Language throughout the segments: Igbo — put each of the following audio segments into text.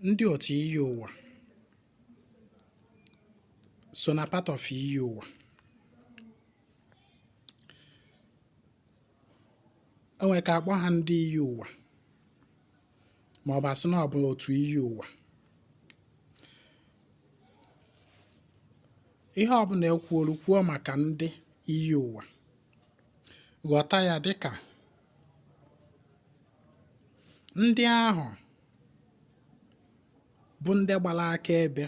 Ndị otu iyi ụwa so na part of iyi ụwa. O nwere ka akpọ ha ndị iyi ụwa ma ọ bụ asị na ọ bụ otu iyi ụwa. Ihe ọbụla ekwuolu kwuo maka ndị iyi ụwa, ghọta ya dịka ndị ahụ bụ ndị gbara akaebe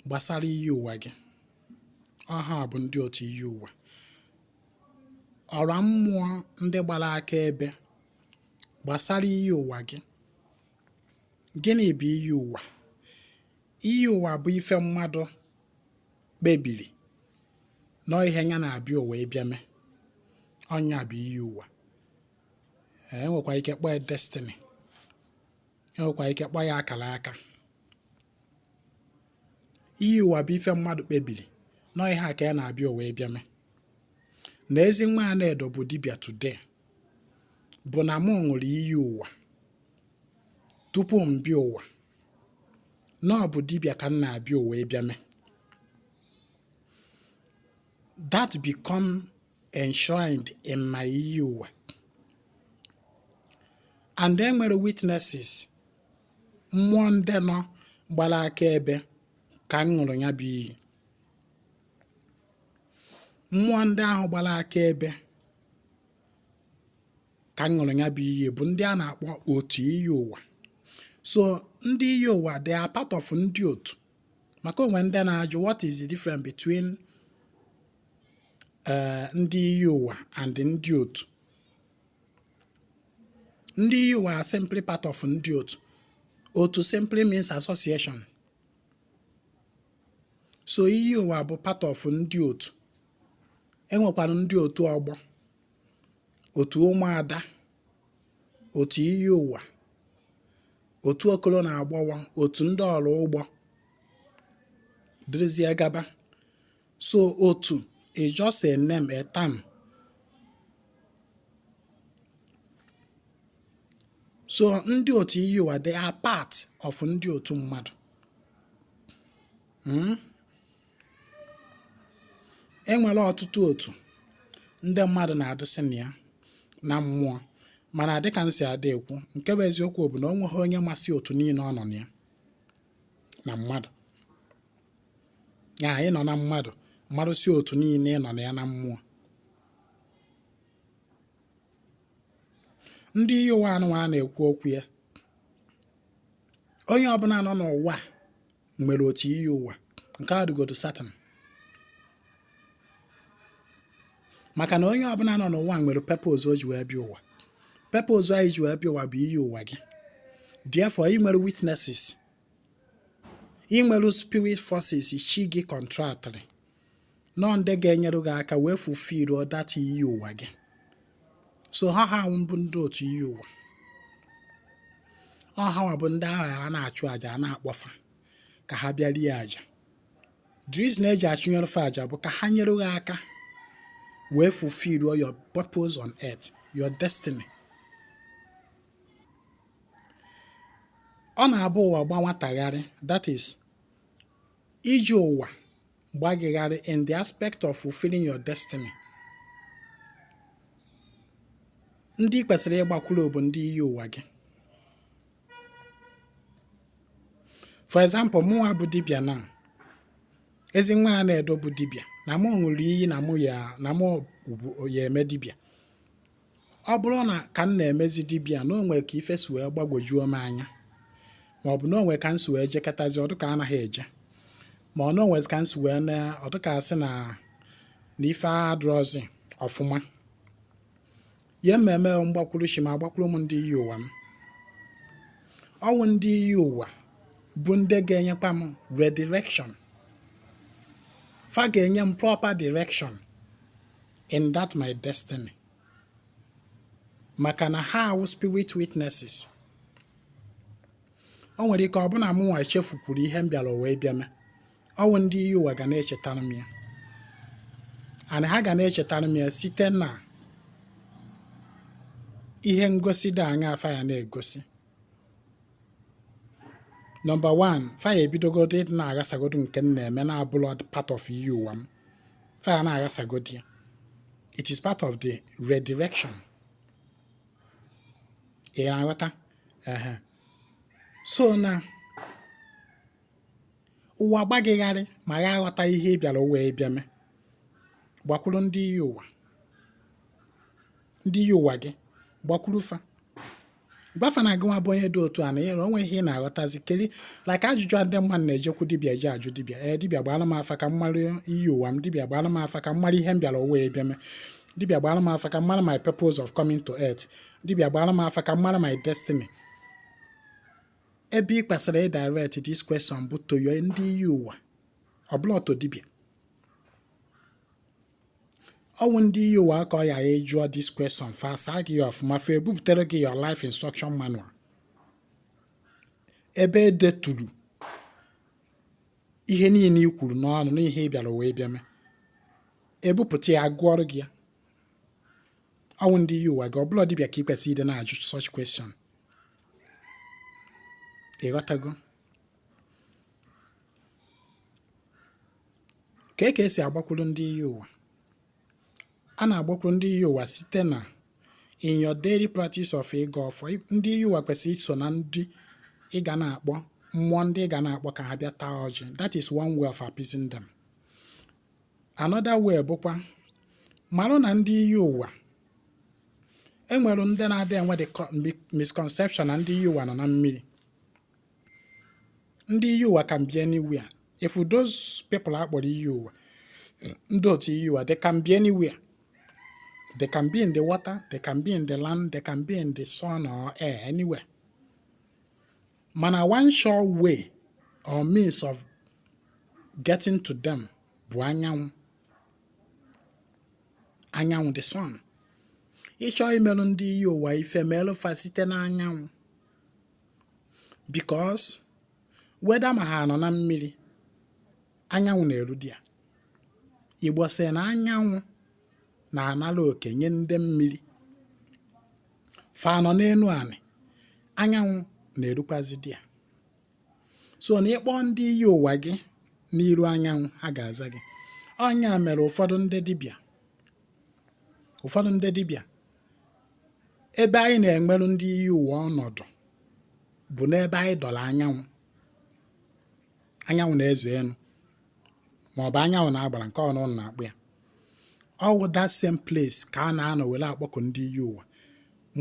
gbasara iyi ụwa gị. Ha bụ ndị otu iyi ụwa. Ọra mmụọ ndị gbara akaebe gbasara iyi ụwa gị. Gịnị bụ iyi ụwa? Iyi ụwa bụ ife mmadụ kpebiri na ihe ya na-abịa ụwa ịbịa mee. Ọnya bụ iyi ụwa. Enwekwa ike kpọọ ya destiny. Enwekwa ike kpọọ ya akara aka. Iyi ụwa bụ ife mmadụ kpebiri na ihe a ka ya na-abịa ụwa ịbịa mee. Na Ezinwa Anaedo bụ dibịa today bụ na mụ ṅụrụ iyi ụwa tupu m bịa ụwa na ọ bụ dibịa ka m na-abịa ụwa ịbịa mee. That become enshrined in my iyi ụwa. And then nwere witnesses, mmụọ ndị nọ gbara akaebe ka m ṅụrụ ya bụ iyi. Mmụọ ndị ahụ gbara akaebe ka m ṅụrụ ya bụ iyi bụ ndị a na-akpọ otu iyi ụwa. So ndị iyi ụwa they are part of ndị otu. Maka onwe ndị na-ajụ what is the difference between ndị iyi ụwa and ndị otu. Ndị iyi ụwa are simply part of ndị otu. Otu simply means association. So iyi ụwa bụ part of ndị otu. Enwekwara ndị otu ọgbọ, otu ụmụada, otu iyi ụwa, otu okoro na agbọghọ, otu ndị ọrụ ụgbọ, dịrịzie gaba. So otu is just a name, a term. So ndị otu iyi ụwa they are part of ndị otu mmadụ. Enwere ọtụtụ otu ndị mmadụ na-adịsị na ya na mmụọ, mana dịka m si ada ekwu, nke bụ eziokwu bụ na o nweghị onye masị otu niile ọ nọ na ya na mmadụ. Ya ị nọ na mmadụ, mmadụ si otu niile ị nọ na ya na mmụọ. Ndị iyi ụwa anụnwa a na-ekwu okwu ya, onye ọbụla nọ n'ụwa nwere otu iyi ụwa. Nke a dịgodu Satan. Maka na onye ọbụla nọ n'ụwa nwere purpose o ji wee bịa ụwa. Purpose anyị ji wee bịa ụwa bụ iyi ụwa gị. Therefore, ị nwere witnesses. Ị nwere spirit forces chi gị contractly. Nọ ndị ga-enyere gị aka wee fulfill that iyi ụwa gị. So ha bụ ndị otu iyi ụwa. Ha bụ ndị ahụ a na-achụ àjà, a na-akpọfa ka ha bịa rie àjà. The reason eji achụnyere fa àjà bụ ka ha nyere gị aka wee fulfill your purpose on earth, your destiny. Ọ na-abụ ụwa gba nwatagharị, that is iji ụwa gbagịgharị in the aspect of fulfilling your destiny. Ndị kwesịrị ịgbakwuru bụ ndị iyi ụwa gị. For example, mụnwa bụ dibịa na Ezinwa Anaedo bụ dibịa na mụ ṅụrụ iyi na mụ ya eme dibịa. Ọ bụrụ na ka m na-emezi dibịa na o nwere ka ife si wee gbagwojuo m anya, ma ọ bụ na o nwere ka m si wee jekọtazi ọdụ ka anaghị eje, ma ọ na o nwere ka m si wee na ọdụ ka asị na ife adịrọzi ọfụma, ya mmemme mgbakwuru chi ma agbakwuru m ndị iyi ụwa m. Ọwụ ndị iyi ụwa bụ ndị ga-enyekwa m redirection. Fa ga-enye m proper direction in that my destiny. Maka na ha awụ spirit witnesses. O nwere ike ọ bụ na mụnwa echefukwuru ihe m bịara wee bịa mee. Ọwụ ndị iyi ụwa ga na-echetara m ya. And ha ga na-echetara m ya site na ihe ngosi dị anya afa ya na-egosi. Number one, fa ebidogodo ịdị na-aghasagodo nke m na-eme na-abụlọ part of iyi ụwa m. Fa na-aghasagodi ya. It is part of the redirection. Ị na-aghọta? So na ụwa gbagịgharị ma ya aghọta ihe ị bịara ụwa ịbịa mee. Gbakwuru ndị iyi ụwa. Ndị iyi ụwa gị gbakwuru fa. Gbafa na agụnwa bụ onye dị otu a na ịrụ onwe ihe ị na-aghọtazi keri like ajụjụ a ndị mmadụ na-ejekwu dibịa eji ajụ dibịa. Dibịa gbaala m afa ka m mara iyi ụwa m. Dibịa gbaala m afa ka m mara ihe m bịara ụwa ịbịa mee. Dibịa gbaala m afa ka m mara my purpose of coming to earth. Dibịa gbaala m afa ka m mara my destiny. Ebe ị kwesịrị ịdirect this question bụ toyo ndị iyi ụwa. Ọ bụla ọtọ dibịa. Ọwụ ndị iyi ụwa ka ọ ya jụọ this question fast gị ọfụma fa ebubutere gị your life instruction manual. Ebe edeturu ihe niile i kwuru n'ọnụ n'ihe ị bịara wee bịa mee. Ebupụta ya gụọrọ gị ya. Ọwụ ndị iyi ụwa gị ọbụla dibịa ka ị kwesịrị ịdị na-ajụ such question. Ịghọtago? Ka esi agbakwuru ndị iyi ụwa. A na-agbakwuru ndị iyi ụwa site na in your daily practice of ịga ọfọ. Ndị iyi ụwa kwesịrị iso na ndị ị ga na-akpọ mmụọ ndị ị ga na-akpọ ka ha bịa taa ọjị. That is one way of appeasing them. Another way bụkwa marụ na ndị iyi ụwa enwere ndị na-adị enwe the misconception na ndị iyi ụwa nọ na mmiri. Ndị iyi ụwa can be anywhere. If those people akpọrọ iyi ụwa, ndị otu iyi ụwa, they can be anywhere. They can be in the water, they can be in the land, they can be in the sun or air, anywhere. Mana one sure way or means of getting to them bụ anyanwụ. Anyanwụ, the sun. Ịchọ imelụ ndị iyi ụwa ife melụ fa site n'anyanwụ. Because whether ma ha nọ na mmiri, anyanwụ na-eru di ya. Igbo sị na anyanwụ na-anara oke nye ndị mmiri. Fa nọ n'elu anị, anyanwụ na-erukwazi di ya. So na ịkpọ ndị iyi ụwa gị n'iru anyanwụ, ha ga-aza gị. Ọnya mere ụfọdụ ndị dibịa ebe anyị na-enwerụ ndị iyi ụwa ọnọdụ bụ n'ebe anyị dọrọ anyanwụ. Anyanwụ na-eze enu maọbụ anyanwụ na-agbara nke ọnụ na-akpụ ya. Ọwụ that same place ka a na-anọ were akpọkụ ndị iyi ụwa.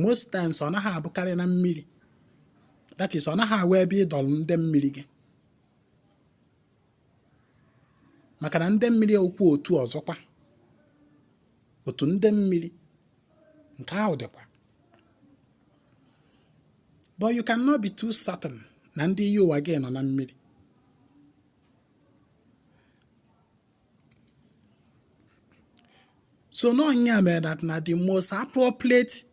Most times ọ naghị abụkarị na mmiri. That is, ọ naghị awụ ebe ịdọrọ ndị mmiri gị. Maka na ndị mmiri okwu otu ọzọkwa. Otu ndị mmiri nke ahụ dịkwa. But you cannot be too certain na ndị iyi ụwa gị nọ na mmiri. So no nya mere that na the most appropriate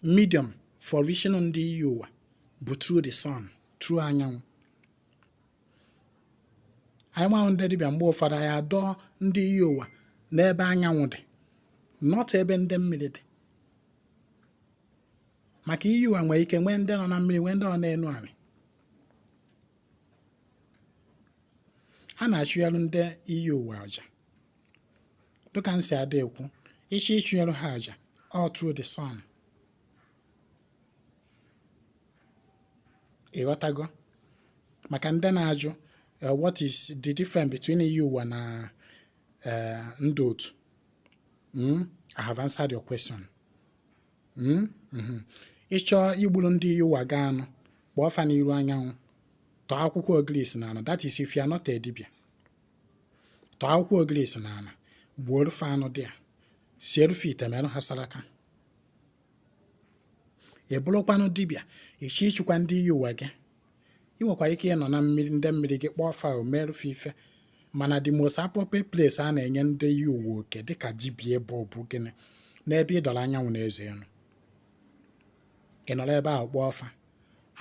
medium for reaching ndị iyi ụwa bụ through the sun, through anyanwụ. Anyị nwa ndị dibịa mgbe ụfọdụ anyị adọ ndị iyi ụwa n'ebe anyanwụ dị, not ebe ndị mmiri dị. Maka iyi ụwa nwere ike nwee ndị nọ na mmiri, nwee ndị nọ n'elu anị. Ha na-achụgharị ndị iyi ụwa aja. Dịka m si ada ekwu, ịchụnyere ha aja all through the sun. Ịghọtago? Maka ndị na-ajụ what is the difference between iyi ụwa na ndị otu? I have answered your question. Ịchọ igburu ndị iyi ụwa ga anụ, kpọọ fa n'iru anyanwụ, tọọ akwụkwọ ogirisi n'ala. That is if you are not a dibịa. Tọọ akwụkwọ ogirisi n'ala, gbuoro fa anụ dị ya, siere fa ite merụ ha saraka. Ị bụrụkwanụ dibịa, ịchọ ịchụkwa ndị iyi ụwa gị. Ị nwekwara ike ịnọ na mmiri, ndị mmiri gị kpọọ fa o merụ fa ife. Mana the most appropriate place a na-enye ndị iyi ụwa oke dịka dibịa ebe ọ bụ gịnị? N'ebe ịdọrọ anyanwụ na-eze elu. Ị nọrọ ebe ahụ kpọọ fa.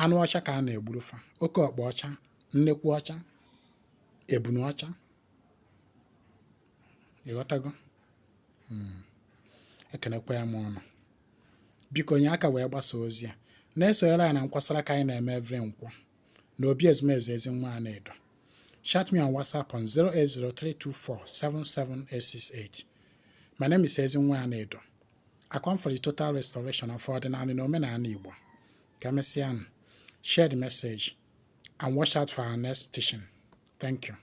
Anụ ọcha ka a na-egburu fa. Oke ọkpa ọcha, nnekwu ọcha, ebunu ọcha. Ịghọtago? Ekenekwa ya m ọnụ. Biko nye aka wee gbasa ozi a. Na-esoyere na nkwasara ka anyị na-eme every nkwọ na obi ezumezu Ezinwa Anaedo. Chat me on WhatsApp on 08032477868. My name is Ezinwa Anaedo. I come for the total restoration of ordinary and omenala Igbo. Share the message and watch out for our next teaching. Thank you.